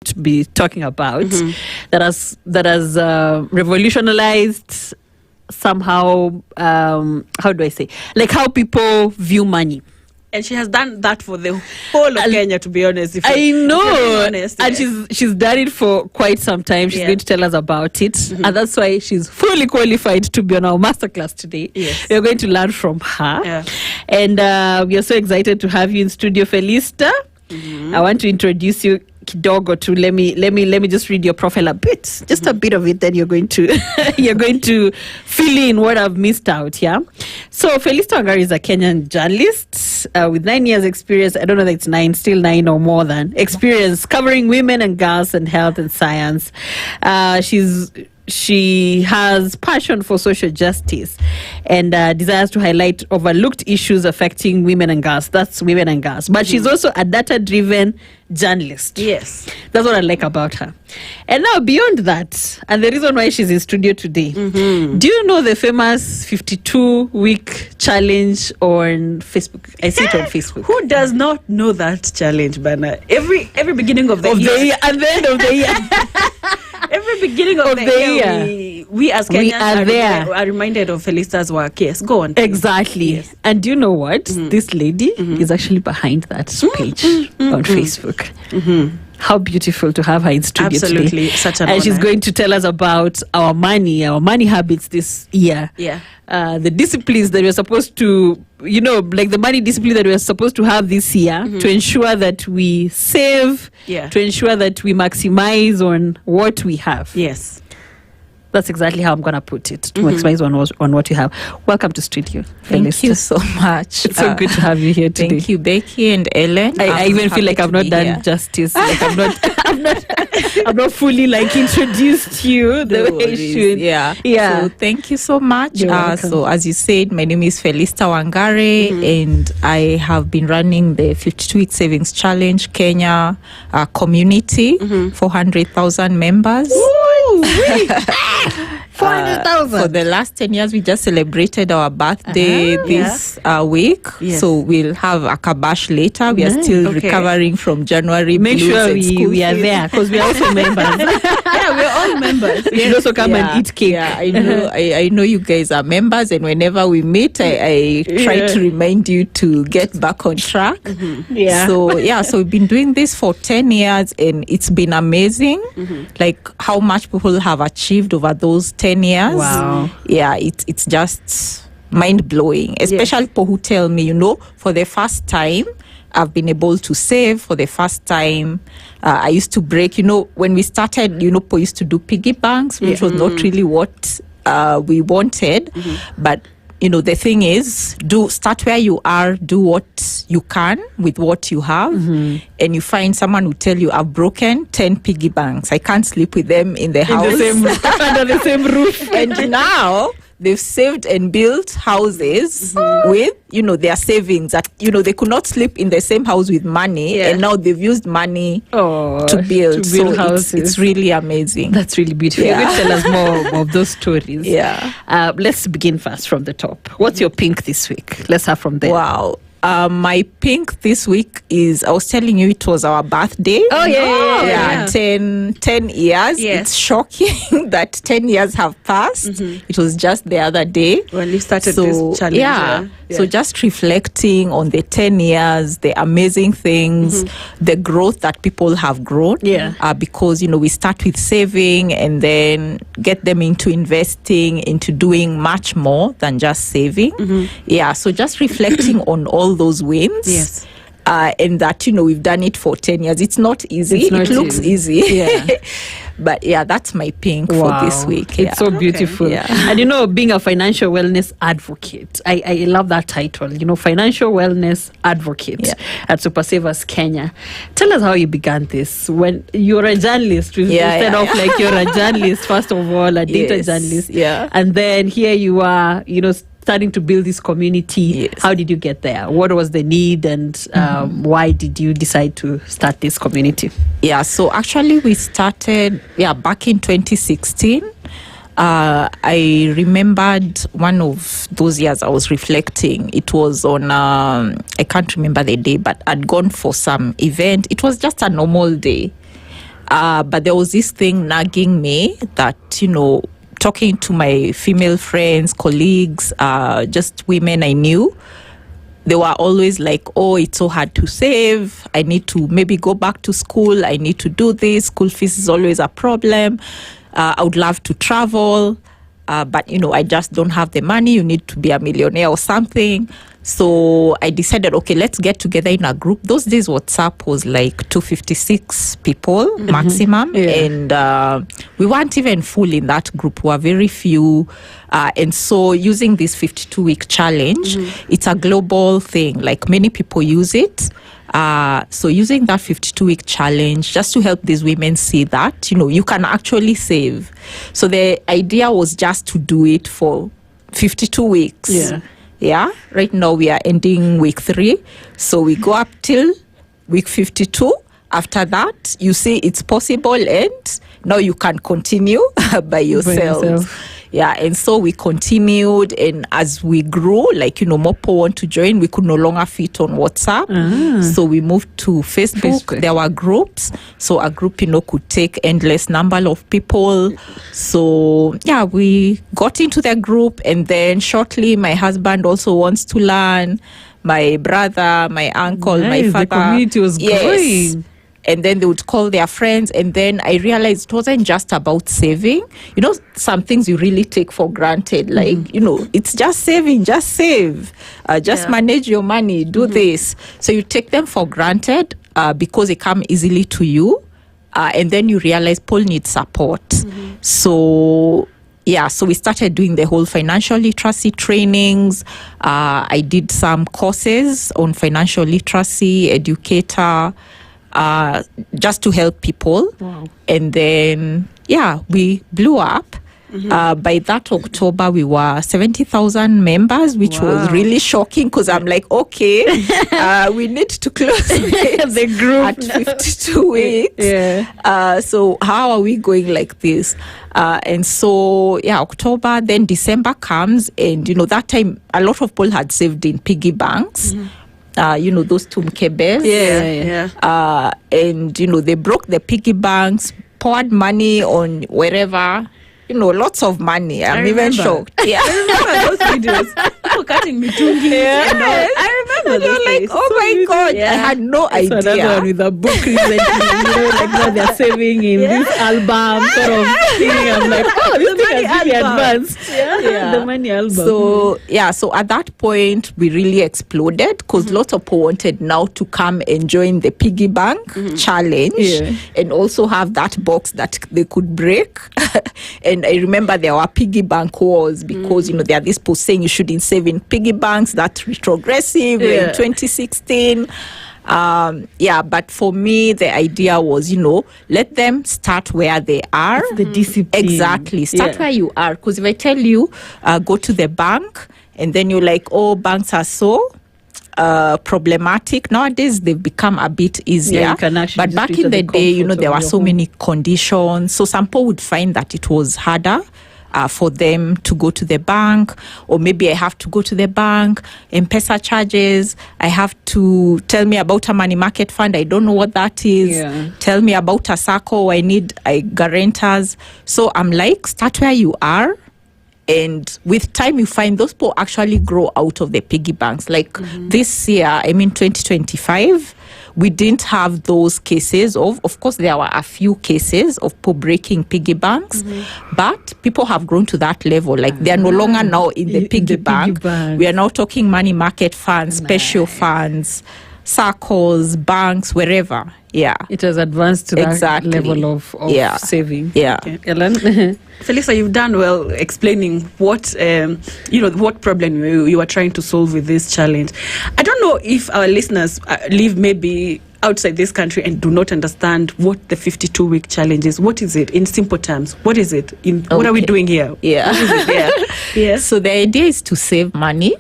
to be talking about that has revolutionized somehow, how do I say, like how people view money. And she has done that for the whole of Kenya, to be honest. I know. Honest, and she's done it for quite some time. She's going to tell us about it. And that's why she's fully qualified to be on our masterclass today. Yes. We're going to learn from her. Yeah. And we are so excited to have you in studio, Felista. I want to introduce you kidogo to let me just read your profile a bit, just a bit of it, then you're going to fill in what I've missed out. Yeah, so Felista Wangari is a Kenyan journalist with 9 years experience. I don't know that it's 9, still 9 or more than experience covering women and girls and health and science. She has passion for social justice and desires to highlight overlooked issues affecting women and girls. That's women and girls. But she's also a data-driven journalist. Yes. That's what I like about her. And now beyond that, and the reason why she's in studio today, do you know the famous 52-week challenge on Facebook? I see it on Facebook. Who does not know that challenge, Bana? Every beginning of the year. At the end of the year. Every beginning of the year, we as Kenyans are reminded of Felista's work. Yes, go on. Exactly. Yes. And do you know what? This lady is actually behind that page on Facebook. How beautiful to have her in studio Absolutely. today. Such an honor. She's going to tell us about our money habits this year. Yeah. The disciplines that we're supposed to, like the money discipline that we're supposed to have this year to ensure that we save, to ensure that we maximize on what we have. Yes. That's exactly how I'm going to put it, to maximize on what you have. Welcome to studio. Thank you so much. It's so good to have you here today. Thank you, Becky and Ellen. I even feel like I've not done justice. Like I'm not fully like introduced you the way I should. Yeah. So thank you so much. So as you said, my name is Felista Wangari, and I have been running the 52-week savings challenge Kenya community, 400,000 members. 400,000. For the last 10 years, we just celebrated our birthday this week. Yes. So we'll have a kabash later. We are still recovering from January. Make sure we are there because we are also members. We're all members. We should also come and eat cake. Yeah, I know. I know you guys are members, and whenever we meet, I try to remind you to get back on track. So we've been doing this for 10 years, and it's been amazing. Like how much people have achieved over those 10 years. Wow. Yeah, it's just mind-blowing, especially people who tell me, for the first time, I've been able to save for the first time. I used to break, when we started, people used to do piggy banks, which was not really what we wanted. But, the thing is, start where you are, do what you can with what you have. And you find someone who tell you, I've broken 10 piggy banks. I can't sleep with them in the house. Under the same roof. And now they've saved and built houses with, their savings that, they could not sleep in the same house with money. And now they've used money to build. So houses. It's really amazing. That's really beautiful. You're going to tell us more of those stories. Yeah. Let's begin first from the top. What's your pink this week? Let's have from there. Wow. My pink this week is, I was telling you it was our birthday. Oh, yeah. 10 years. Yes. It's shocking that 10 years have passed. It was just the other day. When you started this challenge. So just reflecting on the 10 years, the amazing things, the growth that people have grown. Because, we start with saving and then get them into investing, into doing much more than just saving. So just reflecting on all those wins. Yes. And that, we've done it for 10 years. It's not easy. It looks easy. But that's my pink for this week. It's so beautiful. And being a financial wellness advocate, I love that title, financial wellness advocate at Super Savers Kenya. Tell us how you began this. When you're a journalist, instead of like you're a journalist, first of all, a data journalist. And then here you are, starting to build this community. How did you get there? What was the need, and why did you decide to start this community? So actually we started back in 2016. I remembered one of those years I was reflecting. It was on, I can't remember the day, but I'd gone for some event. It was just a normal day. But there was this thing nagging me that, talking to my female friends, colleagues, just women I knew, they were always like, oh, it's so hard to save. I need to maybe go back to school. I need to do this. School fees is always a problem. I would love to travel. But, I just don't have the money. You need to be a millionaire or something. So I decided, okay, let's get together in a group. Those days, WhatsApp was like 256 people maximum. Yeah. And we weren't even full in that group. We were very few. And so using this 52-week challenge, it's a global thing. Like many people use it. So using that 52-week challenge, just to help these women see that, you can actually save. So the idea was just to do it for 52 weeks. Yeah. Right now we are ending week 3. So we go up till week 52. After that, you see it's possible, and now you can continue by yourself. Yeah, and so we continued, and as we grew, like, more people want to join, we could no longer fit on WhatsApp. So we moved to Facebook. There were groups. So a group, could take endless number of people. So, yeah, we got into the group, and then shortly my husband also wants to learn, my brother, my uncle, my father. The community was growing. And then they would call their friends. And then I realized it wasn't just about saving. Some things you really take for granted. Like, it's just saving, just save. Just manage your money, do this. So you take them for granted because they come easily to you. And then you realize Paul needs support. So we started doing the whole financial literacy trainings. I did some courses on financial literacy, educator, just to help people. Wow. And then, we blew up. By that October, we were 70,000 members, which was really shocking because I'm like, okay, we need to close the group at 52 weeks. So how are we going like this? And so, October, then December comes, and, that time, a lot of people had saved in piggy banks. Those tumkebes. And, they broke the piggy banks, poured money on wherever, lots of money. I'm even shocked. Yeah. I remember those videos. People cutting mitungi. I remember those like, days. oh my God. I had no idea. Another one with a book recently, like now they're saving in this album sort of thing. I'm like, oh, this thing has really advanced. The money album. So at that point, we really exploded because lots of people wanted now to come and join the piggy bank challenge and also have that box that they could break. And I remember there were piggy bank wars because, there are these people saying you shouldn't save in piggy banks. That's retrogressive in 2016. But for me, the idea was, let them start where they are. It's the discipline. Exactly. Start where you are. Because if I tell you, go to the bank, and then you're like, oh, banks are so problematic. Nowadays, they've become a bit easier. But back in the day, there were so many conditions. So some people would find that it was harder for them to go to the bank, or maybe I have to go to the bank, M-Pesa charges, I have to tell me about a money market fund, I don't know what that is, tell me about a SACCO, I need guarantors. So I'm like, start where you are, and with time you find those people actually grow out of the piggy banks. Like this year, 2025, we didn't have those cases of course, there were a few cases of people breaking piggy banks, but people have grown to that level. Like they are no longer now in the piggy bank. We are now talking money market funds, special funds, circles, banks, wherever. Yeah. It has advanced to that level of saving. Yeah. Okay. Ellen? Felisa, you've done well explaining what what problem you are trying to solve with this challenge. I don't know if our listeners live maybe outside this country and do not understand what the 52-week challenge is. What is it in simple terms? What is it? What are we doing here? Yeah. What is it? Yes. So the idea is to save money.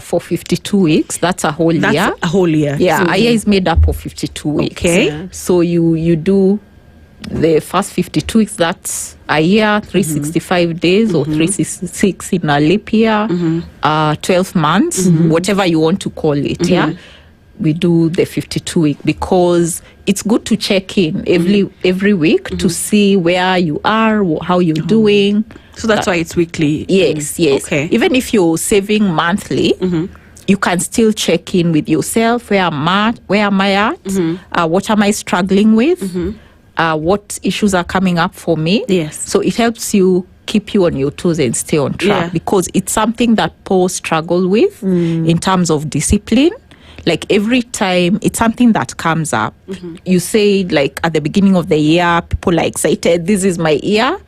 For 52 weeks. That's a whole year. That's a whole year. Yeah, so a year is made up of 52 weeks. Okay. Yeah. So you do the first 52 weeks, that's a year, 365 days, or 366 in a leap year, 12 months, whatever you want to call it, we do the 52-week because it's good to check in every week to see where you are, how you're doing. So that's why it's weekly. Yes. Okay. Even if you're saving monthly, you can still check in with yourself. Where am I at? What am I struggling with? What issues are coming up for me? Yes. So it helps you keep you on your toes and stay on track because it's something that Paul struggle with in terms of discipline. Like every time it's something that comes up. You say like at the beginning of the year, people are excited. This is my year.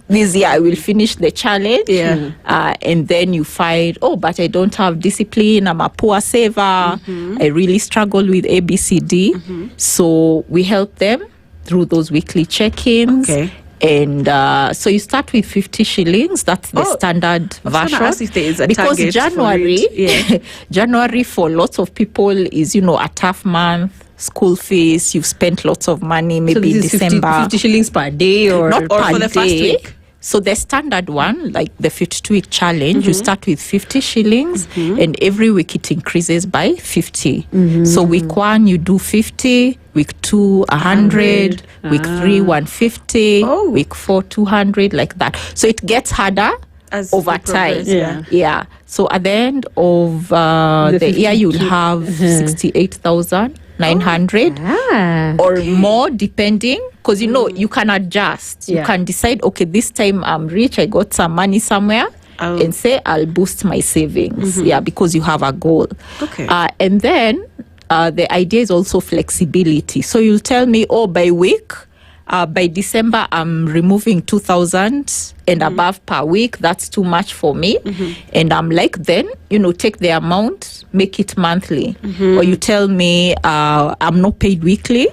This year I will finish the challenge. And then you find, but I don't have discipline. I'm a poor saver. I really struggle with ABCD. So we help them through those weekly check-ins. Okay. And so you start with 50 shillings. That's the standard version. Ask if there is a because target January, for it. January for lots of people is, a tough month. School fees, you've spent lots of money, maybe so in this is December. 50 shillings per day or Not or per for the first day. week? So the standard one, like the 52-week challenge, you start with 50 shillings and every week it increases by 50. So week 1, you do 50, week 2, 100, week 3, 150, week 4, 200, like that. So it gets harder As over you time. progress, Yeah. So at the end of the year, you'll have 68,900 or more, depending, because you can adjust. You can decide, okay, this time I'm rich, I got some money somewhere, and say I'll boost my savings. Because you have a goal. Okay. And then the idea is also flexibility. So you'll tell me, by week, by December, I'm removing 2,000 and above per week. That's too much for me. And I'm like, then, take the amount, make it monthly. Or you tell me, I'm not paid weekly.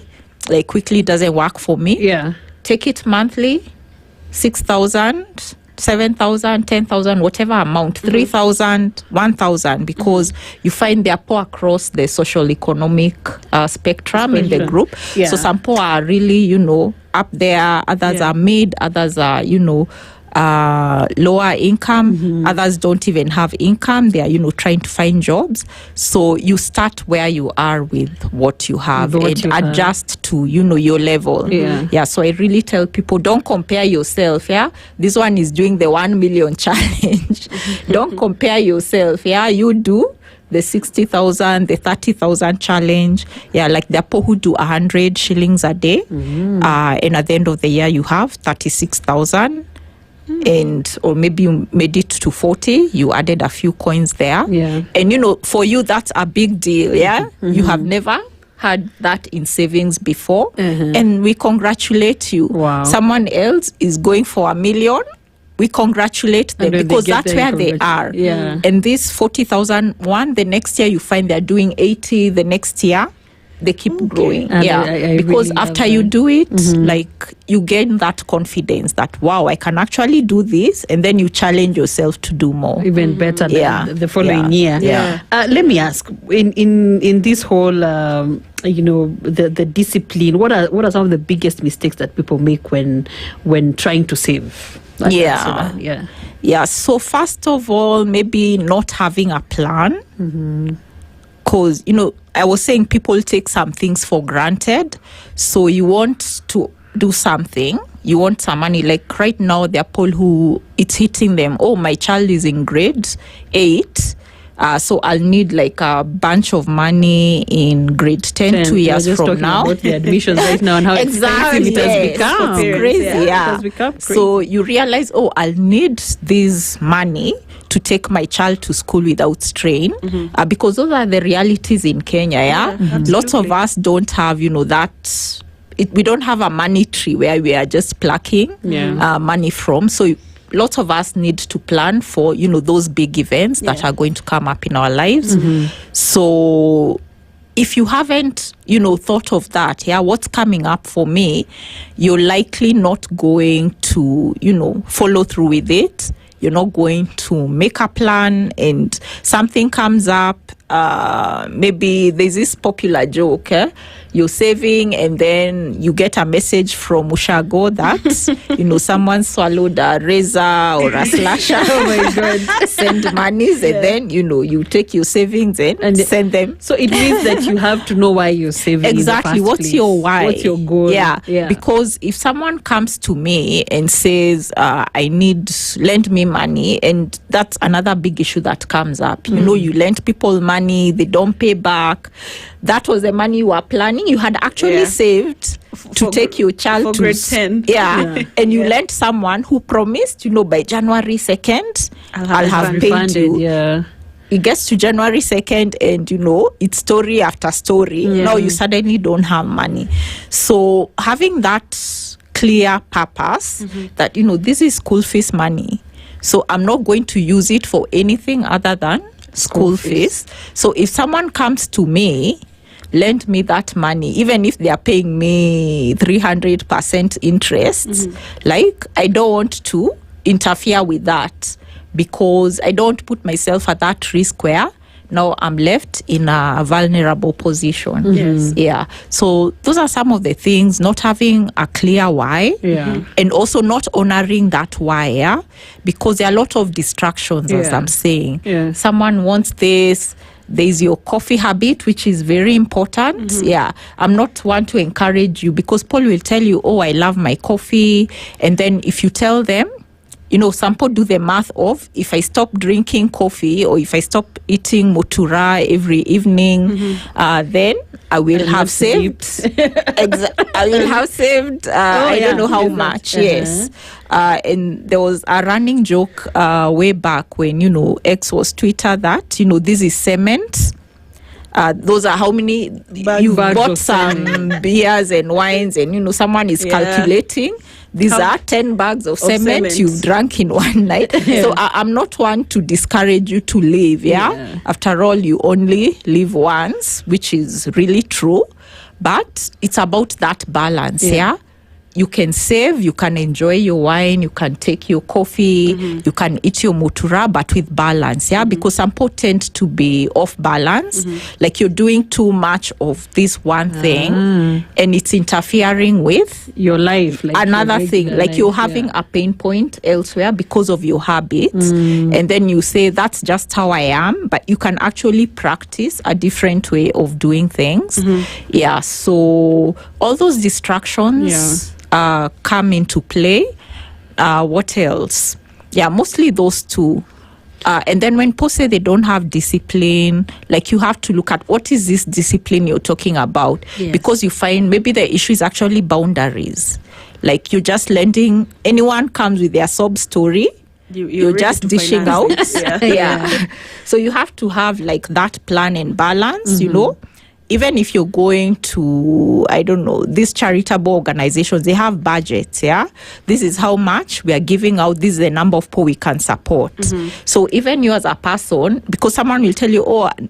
Like, weekly doesn't work for me. Yeah. Take it monthly, 6,000, 7,000, 10,000, whatever amount, 3,000, 1,000, because you find they are poor across the social economic spectrum in the group. So some poor are really, up there. Others are mid. Others are, lower income. Others don't even have income. They are, trying to find jobs. So you start where you are with what you have and adjust to, your level. So I really tell people, don't compare yourself. This one is doing the 1 million challenge. Don't compare yourself. You do the 60,000, the 30,000 challenge. Like the people who do 100 shillings a day. And at the end of the year, you have 36,000. Or maybe you made it to 40, you added a few coins there. And for you, that's a big deal. You have never had that in savings before. And we congratulate you. Someone else is going for 1 million. We congratulate them because that's where they are. And this 40,000 one, the next year you find they're doing 80, the next year they keep growing. And I because really after you do it, like you gain that confidence that, wow, I can actually do this. And then you challenge yourself to do more. Even better than the following year. Let me ask, in this whole, the discipline, what are some of the biggest mistakes that people make when trying to save? So first of all, maybe not having a plan. Because, I was saying people take some things for granted. So you want to do something, you want some money. Like right now, there are people who it's hitting them. Oh, my child is in grade 8. So I'll need like a bunch of money in grade 10 2 years from now. About the admissions right now and how expensive it has become. It's crazy. It has become crazy. So you realize, I'll need this money to take my child to school without strain, because those are the realities in Kenya. Lots of us don't have, that. We don't have a money tree where we are just plucking money from. So lots of us need to plan for, those big events that are going to come up in our lives. So if you haven't, thought of that, what's coming up for me, you're likely not going to, follow through with it. You're not going to make a plan and something comes up, maybe there's this popular joke, you're saving and then you get a message from Ushago that, someone swallowed a razor or a slasher. Oh my God. Send monies and then, you take your savings and send them. So it means that you have to know why you're saving. Exactly. In the first What's place. your why? What's your goal? Yeah. Because if someone comes to me and says, lend me money, and that's another big issue that comes up. You lend people money, they don't pay back. That was the money you were planning. You had actually saved to take your child to grade 10. And you lent someone who promised, by January 2nd, I'll have paid you. Yeah. It gets to January 2nd and, it's story after story. Now you suddenly don't have money. So having that clear purpose that, this is school fees money. So I'm not going to use it for anything other than school fees. So if someone comes to me, lend me that money, even if they are paying me 300% interest, I don't want to interfere with that, because I don't put myself at that risk where now I'm left in a vulnerable position. Yes. Yeah. So those are some of the things, not having a clear why, and also not honoring that why, because there are a lot of distractions, as I'm saying. Yeah. Someone wants this. There's your coffee habit, which is very important. I'm not one to encourage you, because Paul will tell you, I love my coffee. And then if you tell them, some people do the math of, if I stop drinking coffee or if I stop eating motura every evening, then I will have saved. I will have saved. I don't know how much. Yes. And there was a running joke way back when, X was Twitter that, this is cement. Those are how many you bought some beers and wines, and someone is calculating. These are 10 bags of cement you've drunk in one night. So I'm not one to discourage you to live. After all, you only live once, which is really true. But it's about that balance. You can save, you can enjoy your wine, you can take your coffee, you can eat your motura, but with balance, because some people tend to be off balance, like you're doing too much of this one thing, and it's interfering with your life. Another thing, like you're having a pain point elsewhere because of your habits, and then you say, that's just how I am, but you can actually practice a different way of doing things. So all those distractions come into play. What else? Mostly those two. And then when people say they don't have discipline, you have to look at what is this discipline you're talking about, because you find maybe the issue is actually boundaries. You're just lending, anyone comes with their sob story, you're just dishing out. So you have to have that plan and balance, Even if you're going to, I don't know, these charitable organizations, they have budgets, This is how much we are giving out. This is the number of people we can support. So even you as a person, because someone will tell you,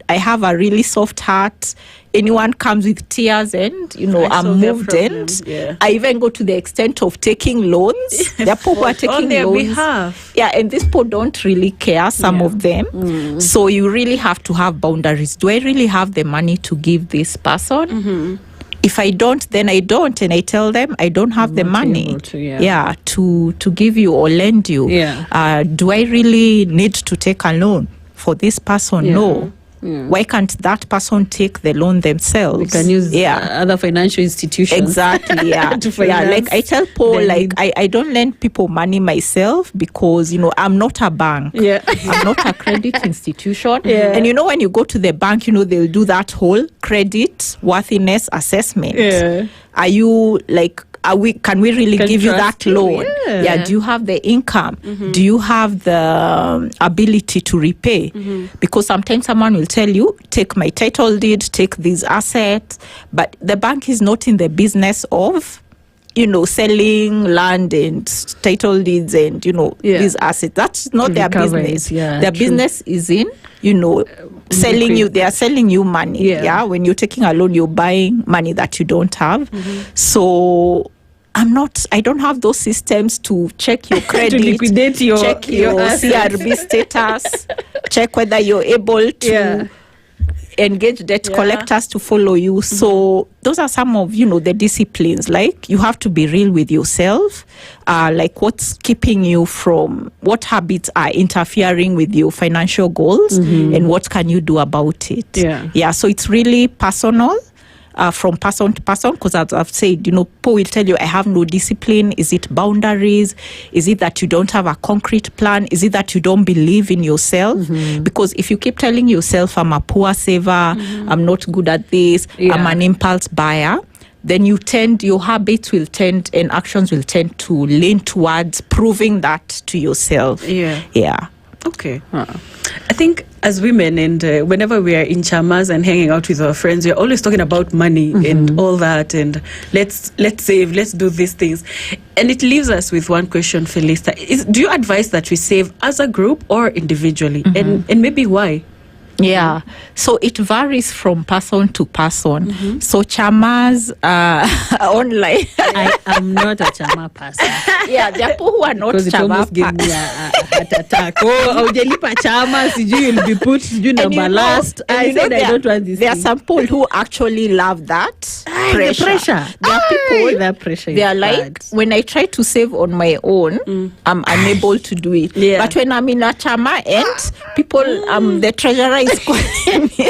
I have a really soft heart. Anyone comes with tears and, I'm moved, and I even go to the extent of taking loans. There are people who are taking on their loans. behalf. And these people don't really care, some of them. So you really have to have boundaries. Do I really have the money to give this person? If I don't, then I don't. And I tell them I don't have the money to give you or lend you. Do I really need to take a loan for this person? No. Why can't that person take the loan themselves? We can use other financial institutions. Exactly, Like I tell Paul, I don't lend people money myself because, I'm not a bank. I'm not a credit institution. And when you go to the bank, they'll do that whole credit worthiness assessment. Are you can we really give you that loan? Do you have the income? Do you have the ability to repay? Because sometimes someone will tell you, take my title deed, take these assets, but the bank is not in the business of selling land and title deeds and these assets. That's not their business. Their business is in selling you. They are selling you money. When you're taking a loan, you're buying money that you don't have. So I don't have those systems to check your credit, to liquidate check your CRB status, check whether you're able to engage debt collectors to follow you. So those are some of, the disciplines. Like, you have to be real with yourself. Like, what's keeping you from, what habits are interfering with your financial goals, and what can you do about it? Yeah. So it's really personal. From person to person, because as I've said, people will tell you, I have no discipline. Is it boundaries? Is it that you don't have a concrete plan? Is it that you don't believe in yourself? Because if you keep telling yourself, I'm a poor saver, I'm not good at this, I'm an impulse buyer, then your habits will tend and actions will tend to lean towards proving that to yourself. Yeah. Okay. I think as women, and whenever we are in chamas and hanging out with our friends, we're always talking about money and all that, and let's save, let's do these things. And it leaves us with one question, Felista. Do you advise that we save as a group or individually? And maybe why? Yeah, so it varies from person to person. So chamas online. I am not a chama person. Yeah, there are people who are not because it chama. almost gave me a heart attack. Aujalipa chama, you'll be put number last. I said I don't want this. There are some people who actually love that pressure. The pressure. There are people that pressure. They are like, when I try to save on my own, I'm unable to do it. But when I'm in a chama and people, the treasurer is calling me.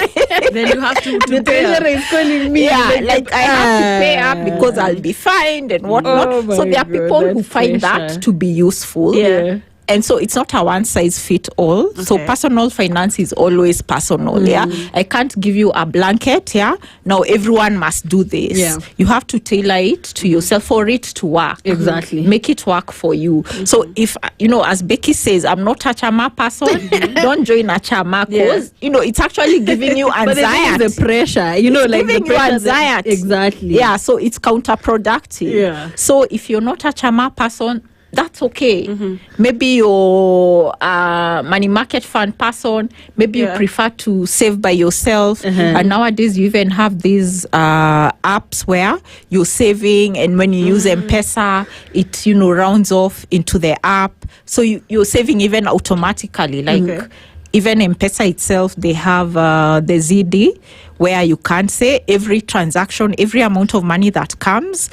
Then you have to the treasurer is calling me. Yeah, like I have to pay up because I'll be fined and whatnot. So there are people who find that to be useful. Yeah. And so it's not a one size fit all. Okay. So personal finance is always personal. Yeah, I can't give you a blanket. Yeah, now everyone must do this. Yeah, you have to tailor it to yourself for it to work. Exactly, make it work for you. So if as Becky says, I'm not a chama person. Don't join a chama because it's actually giving you anxiety. But the pressure, like giving you anxiety. Exactly. Yeah, so it's counterproductive. Yeah. So if you're not a chama person, that's okay. Maybe you're a money market fund person. Maybe you prefer to save by yourself. And nowadays you even have these apps where you're saving, and when you use M-Pesa, it rounds off into the app. So you're saving even automatically. Like even M-Pesa itself, they have the ZD, where you can say every transaction, every amount of money that comes,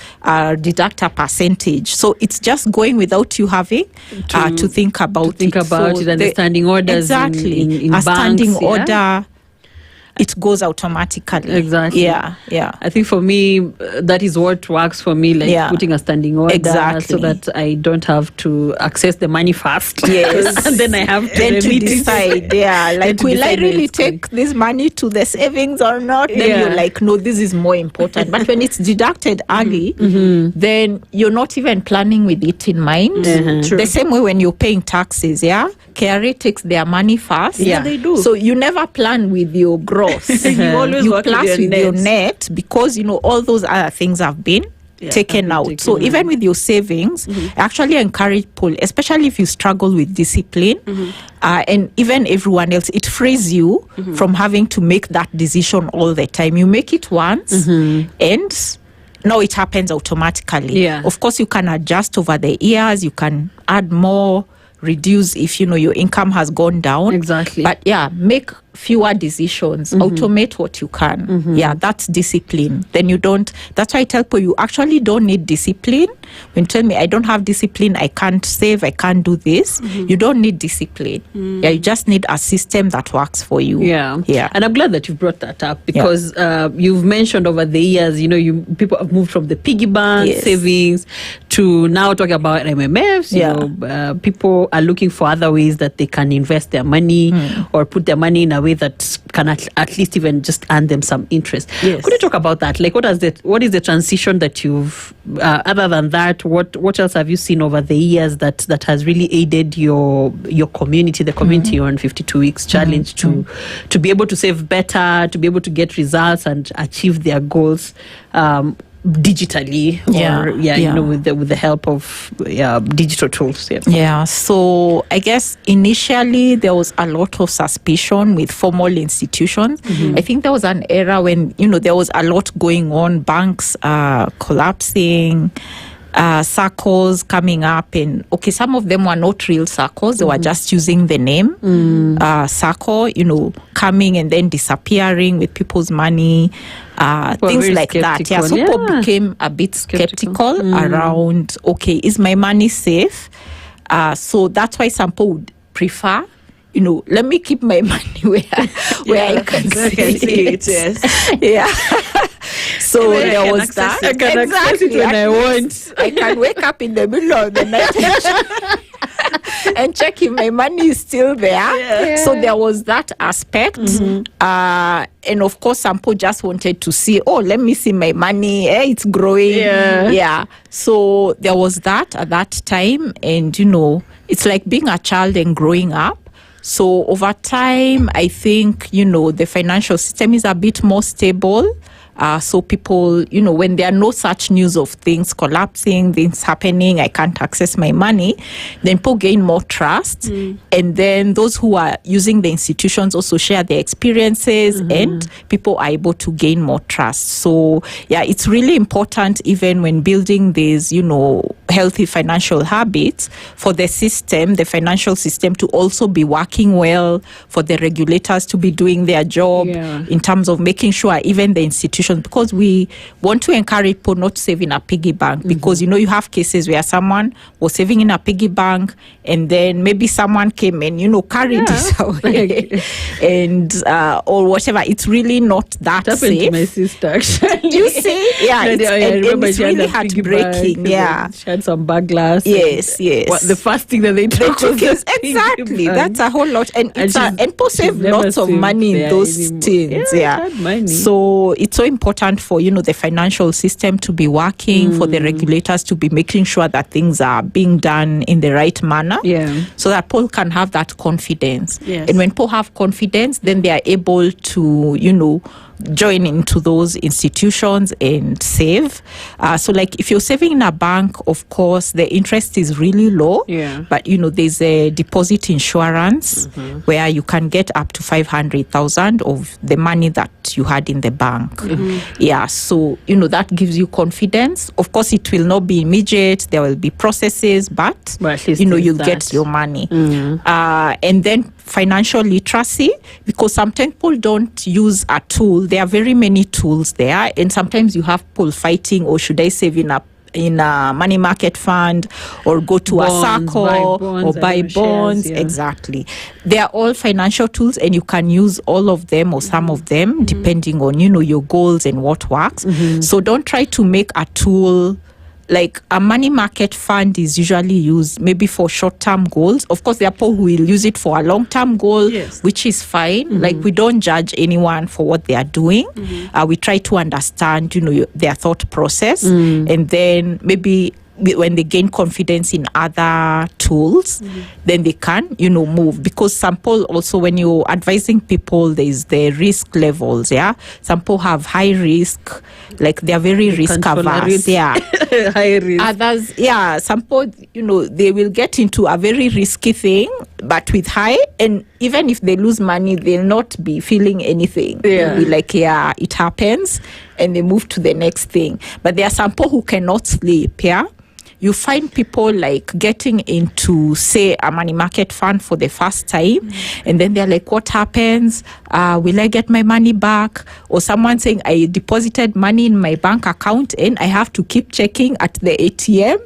deduct a percentage. So it's just going without you having to think about it. And the standing orders. Exactly. In a banks, standing order. It goes automatically. Exactly. Yeah. I think for me, that is what works for me, like putting a standing order so that I don't have to access the money first. Yes. And then I have to decide. Yeah. Like, will I really take this money to the savings or not? Then you're like, no, this is more important. But when it's deducted early, then you're not even planning with it in mind. The same way when you're paying taxes, KRA takes their money first. Yeah, they do. So you never plan with your gross. You always work plus with your net because all those other things have been taken out. So even with your savings, I actually encourage people, especially if you struggle with discipline, and even everyone else, it frees you from having to make that decision all the time. You make it once and now it happens automatically. Of course, you can adjust over the years. You can add more, reduce if your income has gone down. Exactly. But make fewer decisions, automate what you can. That's discipline. Then you don't, that's why I tell people you actually don't need discipline. When you tell me I don't have discipline, I can't save, I can't do this, you don't need discipline. You just need a system that works for you. And I'm glad that you brought that up because you've mentioned over the years, people have moved from the piggy bank savings to now talking about MMFs. People are looking for other ways that they can invest their money or put their money in a way that can at least even just earn them some interest. Could you talk about that? Like, what is the transition that you've other than that, what else have you seen over the years that has really aided your community, the community on 52 weeks challenge to be able to save better, to be able to get results and achieve their goals digitally with the help of digital tools. So I guess initially there was a lot of suspicion with formal institutions. I think there was an era when there was a lot going on, banks collapsing, circles coming up, and okay, some of them were not real circles, they were just using the name circle, coming and then disappearing with people's money, things like that. Yeah, so people became a bit skeptical around, okay, is my money safe? So that's why some people would prefer, let me keep my money where I can see it. Yes. Yeah. So there was that. I can access it when I want. I can wake up in the middle of the night and check if my money is still there. Yeah. So there was that aspect. And of course, some people just wanted to see, let me see my money. It's growing. Yeah. So there was that at that time. And, it's like being a child and growing up. So over time, I think, the financial system is a bit more stable. So people, when there are no such news of things collapsing, things happening, I can't access my money, then people gain more trust. And then those who are using the institutions also share their experiences and people are able to gain more trust. So, yeah, it's really important even when building these, healthy financial habits for the system, the financial system to also be working well, for the regulators to be doing their job in terms of making sure even the institutions, because we want to encourage people not to save in a piggy bank, because you have cases where someone was saving in a piggy bank and then maybe someone came and carried it away and or whatever. It's really not that happened safe. To my sister, actually. You see, and it's really heartbreaking. She had some bag glass. Yes. The first thing that they took was exactly. That's a whole lot, and people save lots of money in those things. So it's so important for the financial system to be working, for the regulators to be making sure that things are being done in the right manner, so that people can have that confidence. And when people have confidence, then they are able to join into those institutions and save. So like if you're saving in a bank, of course the interest is really low, but there's a deposit insurance where you can get up to 500,000 of the money that you had in the bank. So that gives you confidence. Of course it will not be immediate, there will be processes, but at least you'll get your money. And then financial literacy, because sometimes people don't use a tool. There are very many tools there, and sometimes you have people fighting, or should I save in a money market fund, or go to a circle, or buy bonds. Shares, exactly. They are all financial tools, and you can use all of them or some of them depending on your goals and what works. So don't try to make a tool. Like a money market fund is usually used maybe for short-term goals. Of course, there are people who will use it for a long-term goal, which is fine. Like we don't judge anyone for what they are doing. We try to understand, their thought process, and then maybe when they gain confidence in other tools, then they can, move. Because some people also, when you're advising people, there's the risk levels, Some people have high risk, like they're very risk averse, high risk. Others, some people, they will get into a very risky thing, but with high, and even if they lose money, they'll not be feeling anything. They'll be like, it happens, and they move to the next thing. But there are some people who cannot sleep, You find people like getting into, say, a money market fund for the first time, and then they're like, what happens? Will I get my money back? Or someone saying, I deposited money in my bank account and I have to keep checking at the ATM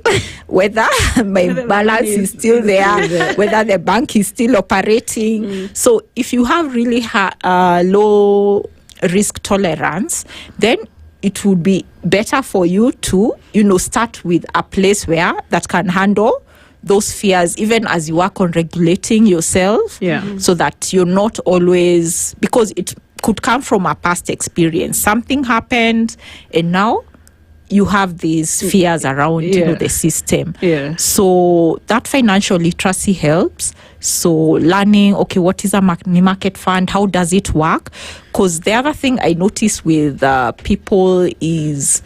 whether my balance is still there, whether the bank is still operating. So if you have really low risk tolerance, then it would be better for you to, start with a place that can handle those fears, even as you work on regulating yourself, so that you're not always, because it could come from a past experience. Something happened, and now you have these fears around the system. So that financial literacy helps. So learning, okay, what is a money market fund? How does it work? Because the other thing I notice with people is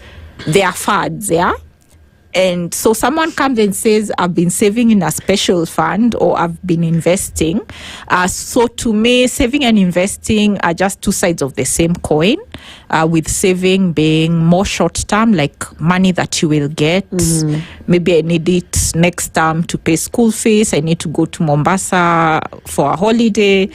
their fads, And so someone comes and says, I've been saving in a special fund or I've been investing. So to me, saving and investing are just two sides of the same coin, with saving being more short term, like money that you will get. Maybe I need it next term to pay school fees. I need to go to Mombasa for a holiday.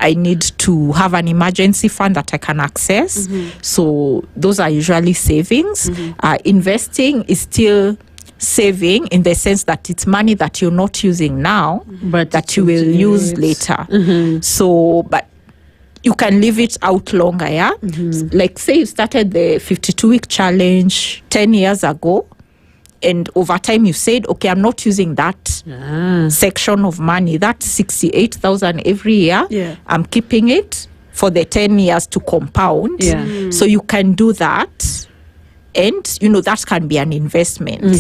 I need to have an emergency fund that I can access. So those are usually savings. Investing is still saving in the sense that it's money that you're not using now, but that you will use later. So, but you can leave it out longer, Like say you started the 52-week challenge 10 years ago, and over time you said, okay, I'm not using that section of money, that's 68,000 every year. I'm keeping it for the 10 years to compound. So you can do that. And, that can be an investment.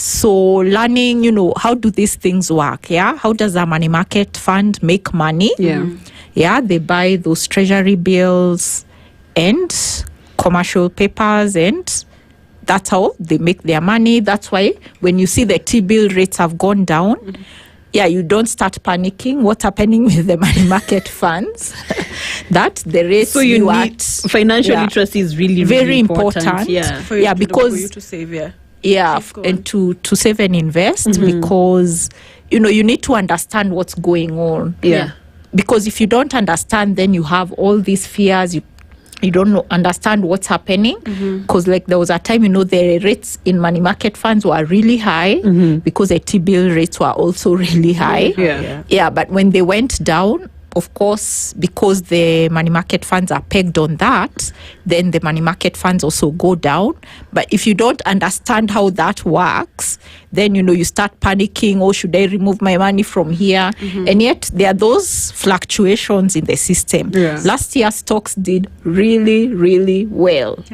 So learning, how do these things work? How does a money market fund make money? They buy those treasury bills and commercial papers, and that's how they make their money. That's why when you see the T-bill rates have gone down, you don't start panicking. What's happening with the money market funds? That the rates. So you need financial literacy is really, very important. Because for you to save. And to save and invest, because you need to understand what's going on. Because if you don't understand, then you have all these fears. You don't understand what's happening, because like there was a time, the rates in money market funds were really high because the T-bill rates were also really high. But when they went down, of course, because the money market funds are pegged on that, then the money market funds also go down. But if you don't understand how that works, then, you start panicking, oh, should I remove my money from here? And yet there are those fluctuations in the system. Last year, stocks did really, really well.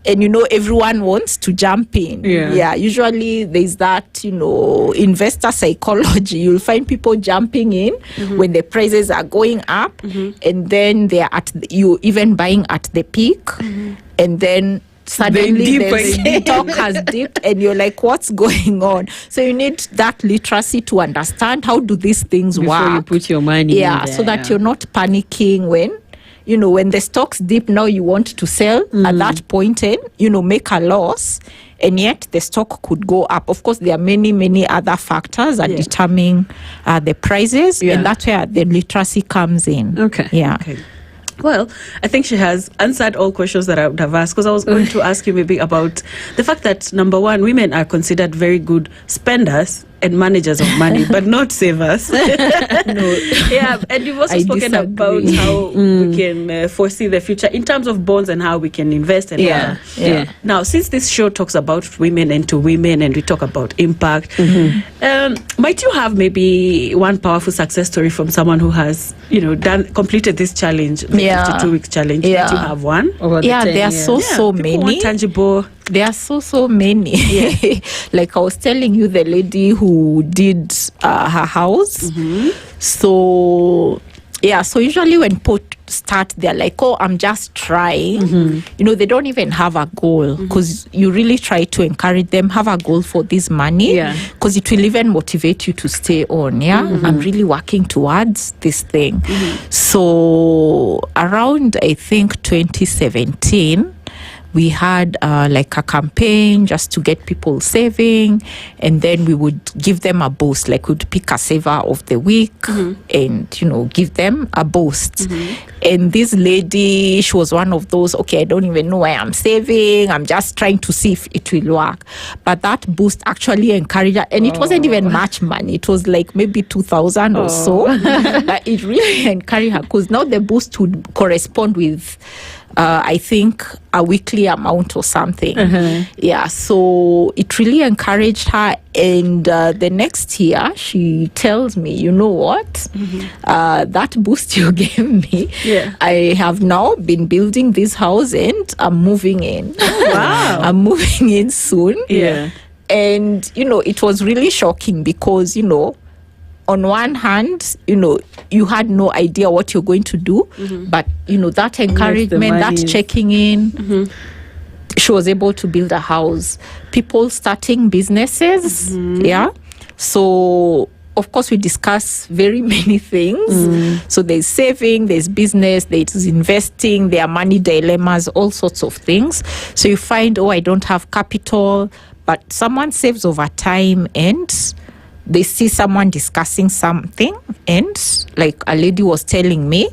And, everyone wants to jump in. Usually there's that, investor psychology. You'll find people jumping in when the prices are going up, and then they're you even buying at the peak, and then suddenly the stock has dipped, and you're like, what's going on? So you need that literacy to understand how do these things work. Before you put your money in there, so that you're not panicking when when the stocks dip. Now you want to sell at that point and, make a loss, and yet the stock could go up. Of course, there are many, many other factors that determine the prices, and that's where the literacy comes in. Okay. Well, I think she has answered all questions that I would have asked, because I was going to ask you maybe about the fact that, number one, women are considered very good spenders and managers of money, but not savers. And you've also spoken about how we can foresee the future in terms of bonds and how we can invest. And Now, since this show talks about women and to women, and we talk about impact, might you have maybe one powerful success story from someone who has, completed this challenge, the 52-week challenge? Might you have one? There are so many. Tangible. There are so many. Like I was telling you, the lady who did her house. So usually when people start, they're like, oh, I'm just trying. They don't even have a goal, because you really try to encourage them, have a goal for this money, because it will even motivate you to stay on. I'm really working towards this thing. So around, I think, 2017, we had like a campaign just to get people saving, and then we would give them a boost. Like we'd pick a saver of the week and give them a boost. And this lady, she was one of those, okay, I don't even know why I'm saving, I'm just trying to see if it will work. But that boost actually encouraged her, and it wasn't even much money, it was like maybe 2,000 or so. But it really encouraged her, because now the boost would correspond with I think a weekly amount or something. So it really encouraged her. And the next year, she tells me, you know what? That boost you gave me, I have now been building this house and I'm moving in. Wow. I'm moving in soon. And, it was really shocking because, on one hand, you had no idea what you're going to do, but, that encouragement, that checking in, she was able to build a house. People starting businesses, So, of course, we discuss very many things. So there's saving, there's business, there's investing, there are money dilemmas, all sorts of things. So you find, I don't have capital, but someone saves over time and they see someone discussing something. And like a lady was telling me,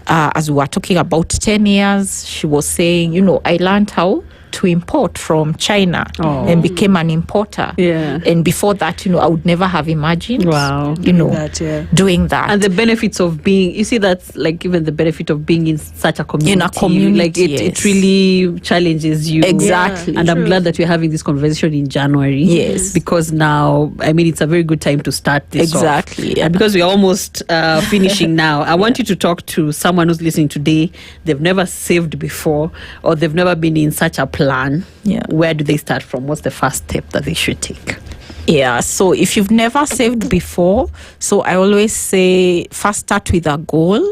as we were talking about 10 years, she was saying, I learned how to import from China and became an importer. Yeah. And before that, I would never have imagined, doing that. And the benefits of being, you see, that's like even the benefit of being in such a community. In a community, like it really challenges you. Exactly. And I'm glad that we're having this conversation in January. Yes. Because now, it's a very good time to start this off. Exactly. And because we're almost finishing now, I want you to talk to someone who's listening today. They've never saved before, or they've never been in such a plan. Where do they start from? What's the first step that they should take? So if you've never saved before, so I always say first start with a goal,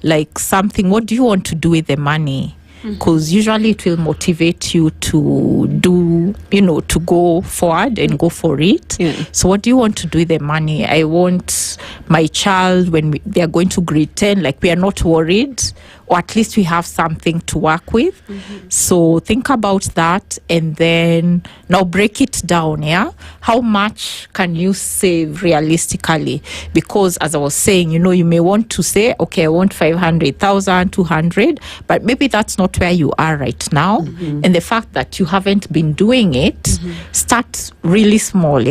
like something. What do you want to do with the money? Because usually it will motivate you to do, to go forward and go for it. So what do you want to do with the money? I want my child, when they are going to grade 10, like we are not worried, or at least we have something to work with. So think about that, and then now break it down. How much can you save realistically? Because as I was saying, you may want to say, okay, I want 500,000, 200, but maybe that's not where you are right now. And the fact that you haven't been doing it, start really small.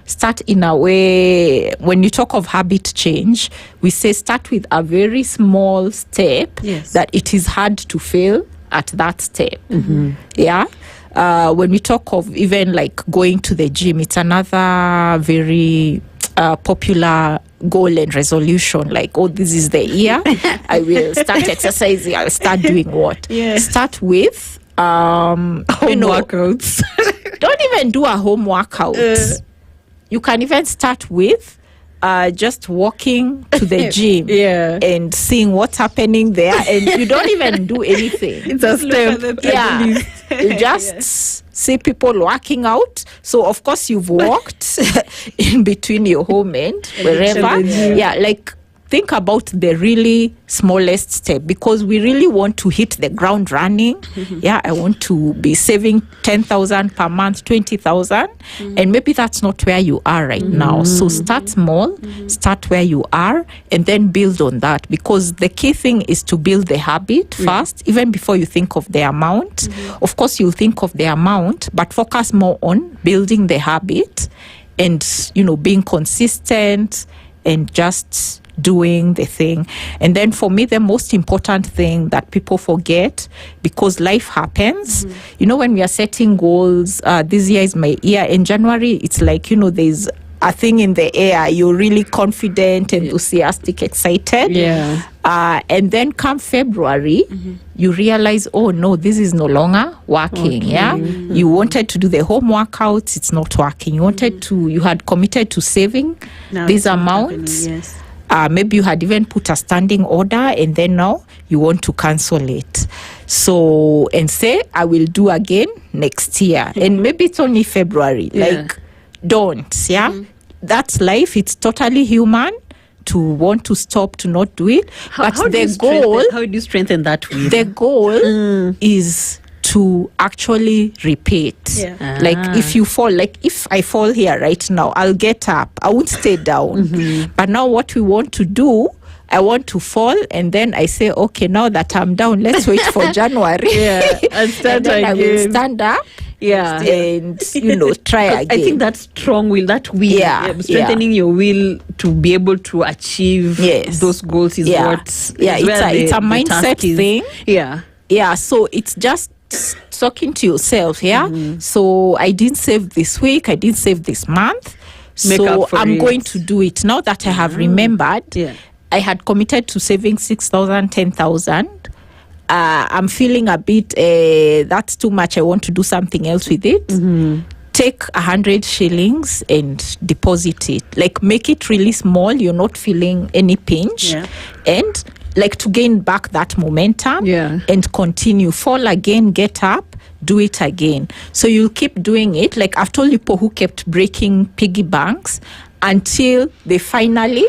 Start in a way, when you talk of habit change, we say start with a very small step that it is hard to fail at that step. When we talk of even like going to the gym, it's another very popular goal and resolution, like, this is the year I will start exercising, I'll start doing what? Start with home workouts. Don't even do a home workout. You can even start with just walking to the gym and seeing what's happening there, and you don't even do anything. It's a step. You just see people working out. So of course you've walked in between your home and wherever. Like think about the really smallest step, because we really want to hit the ground running. I want to be saving 10,000 per month, 20,000, and maybe that's not where you are right now. So start small, start where you are, and then build on that, because the key thing is to build the habit first, even before you think of the amount. Of course, you'll think of the amount, but focus more on building the habit and, being consistent and just doing the thing. And then for me, the most important thing that people forget, because life happens, when we are setting goals, this year is my year. In January, it's like, there's a thing in the air. You're really confident, enthusiastic, excited. And then come February, you realize, oh no, this is no longer working. You wanted to do the home workouts, it's not working. You had committed to saving this amount. Maybe you had even put a standing order, and then now you want to cancel it. So, and say, I will do again next year. And maybe it's only February. Like, don't. That's life. It's totally human to want to stop, to not do it. But how do you strengthen that will? The goal is to actually repeat. Like if you fall, like if I fall here right now, I'll get up. I won't stay down. But now what we want to do, I want to fall, and then I say, okay, now that I'm down, let's wait for January. And start and then again. I will stand up. And try again. I think that strong will, strengthening your will to be able to achieve those goals is what. It's a mindset thing. So it's just talking to yourself. So I didn't save this week, I didn't save this month, so I'm going to do it now that I have remembered. I had committed to saving 6,000, 10,000. I'm feeling a bit that's too much, I want to do something else with it. Take 100 shillings and deposit it. Like, make it really small, you're not feeling any pinch, and like to gain back that momentum and continue. Fall again, get up, do it again. So you'll keep doing it. Like I've told you people who kept breaking piggy banks until they finally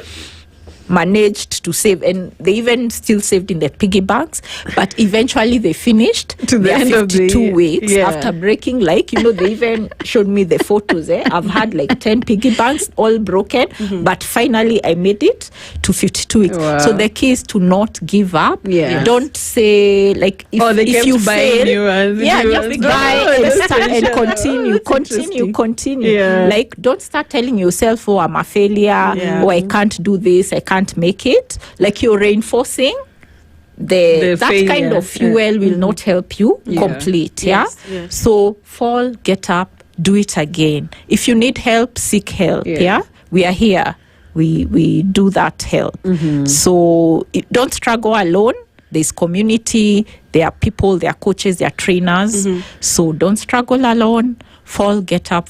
managed to save, and they even still saved in their piggy banks, but eventually they finished to the end of the 52 weeks after breaking, like, they even showed me the photos. I've had like 10 piggy banks all broken, but finally I made it to 52 weeks. Wow. So the key is to not give up. Don't say like if you fail, just buy and start and continue. Like don't start telling yourself, oh, I'm a failure, or I can't do this, I can't make it. Like you're reinforcing that failure. Kind of fuel will not help you complete. So fall, get up, do it again. If you need help, seek help. We are here, we do that help. So don't struggle alone. There's community, there are people, there are coaches, there are trainers. So don't struggle alone. Fall, get up,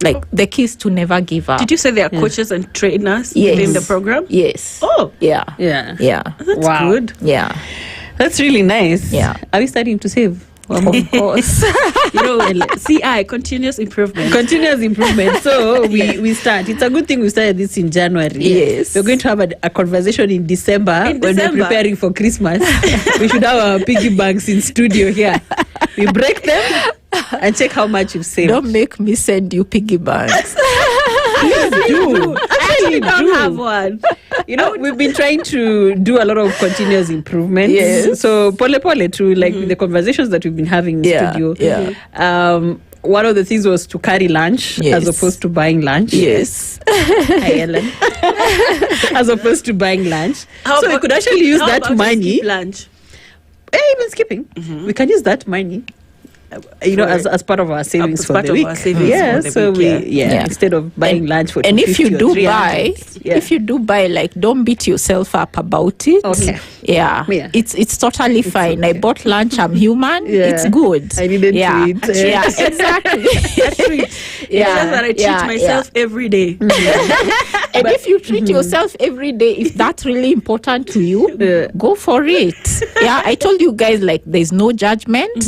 Like the key is to never give up. Did you say there are coaches and trainers within the program? Yes. Oh. Yeah. That's good. Yeah. That's really nice. Yeah. Are we starting to save? Of course. CI, continuous improvement. So we start. It's a good thing we started this in January. Yes. We're going to have a conversation in December when we're preparing for Christmas. We should have our piggy banks in studio here. We break them and check how much you've saved. Don't make me send you piggy banks. Please do. I don't have one. We've been trying to do a lot of continuous improvement. Yes. So pole too, like with the conversations that we've been having in the studio. One of the things was to carry lunch as opposed to buying lunch. Yes. Hi, Ellen. As opposed to buying lunch. So we could actually use that money. Lunch. Even skipping. We can use that money. As part of our savings for the week. Instead of buying lunch for and if you do buy, like, don't beat yourself up about it. Okay. It's totally fine. I bought lunch, I'm human. It's good. I needed to eat. Exactly. That's treat. That I treat myself every day. And if you treat yourself every day, if that's really important to you, go for it. I told you guys, like, there's no judgment.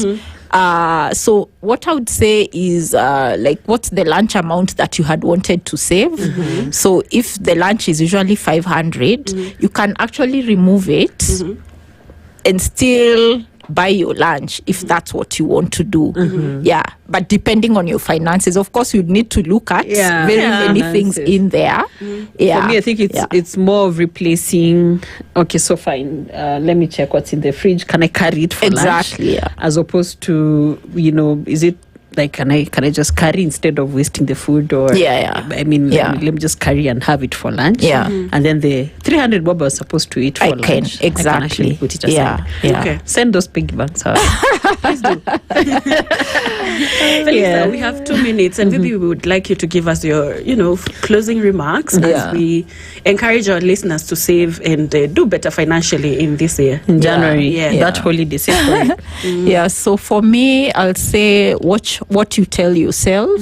So what I would say is like, what's the lunch amount that you had wanted to save? So if the lunch is usually 500, you can actually remove it and still buy your lunch if that's what you want to do. But depending on your finances, of course, you'd need to look at very many things in there. For me, I think it's more of replacing. Okay, so fine. Let me check what's in the fridge. Can I carry it for lunch? As opposed to, is it like, can I just carry instead of wasting the food? Or let me just carry and have it for lunch. And then the 300 bob I was supposed to eat for lunch. Exactly. I can actually put it aside. Okay. Send those piggy banks out. Please do. Felisa, we have 2 minutes, and maybe we would like you to give us your, closing remarks as we encourage our listeners to save and do better financially in this year. In January, that holiday. So for me, I'll say watch what you tell yourself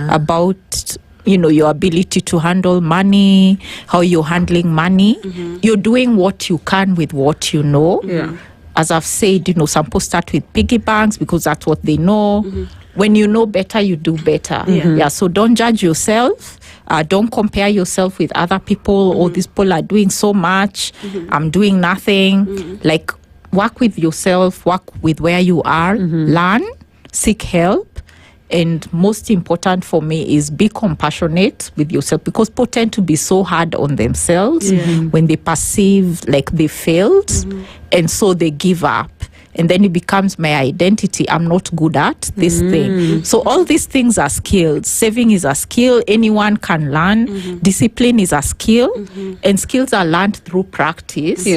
about your ability to handle money, how you're handling money. You're doing what you can with what you know. As I've said, some people start with piggy banks because that's what they know. When you know better, you do better. So don't judge yourself. Don't compare yourself with other people. Oh, these people are doing so much. I'm doing nothing. Like, work with yourself, work with where you are, learn, seek help. And most important for me is be compassionate with yourself, because people tend to be so hard on themselves when they perceive like they failed, and so they give up. And then it becomes my identity. I'm not good at this thing. So all these things are skills. Saving is a skill. Anyone can learn. Discipline is a skill. And skills are learned through practice.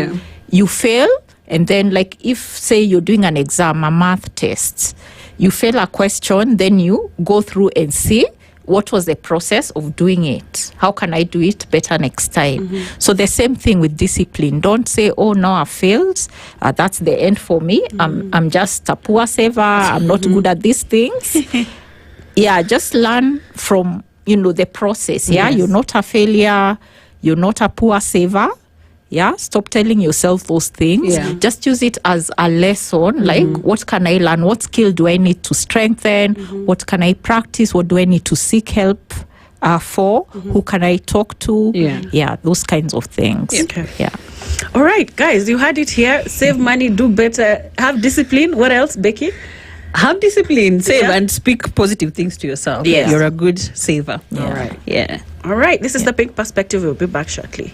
You fail. And then, like, if, say, you're doing an exam, a math test, you fail a question, then you go through and see what was the process of doing it. How can I do it better next time? So the same thing with discipline. Don't say, oh, no, I failed. That's the end for me. I'm just a poor saver. I'm not good at these things. Just learn from, the process. You're not a failure. You're not a poor saver. Yeah, stop telling yourself those things. Yeah. Just use it as a lesson. Like, what can I learn? What skill do I need to strengthen? What can I practice? What do I need to seek help for? Who can I talk to? Yeah. Those kinds of things. Okay. Yeah. All right, guys, you heard it here. Save money, do better, have discipline. What else, Becky? Have discipline, save, Yeah. and speak positive things to yourself. Yes. You're a good saver. All right. Yeah. All right, this is the Pink Perspective. We'll be back shortly.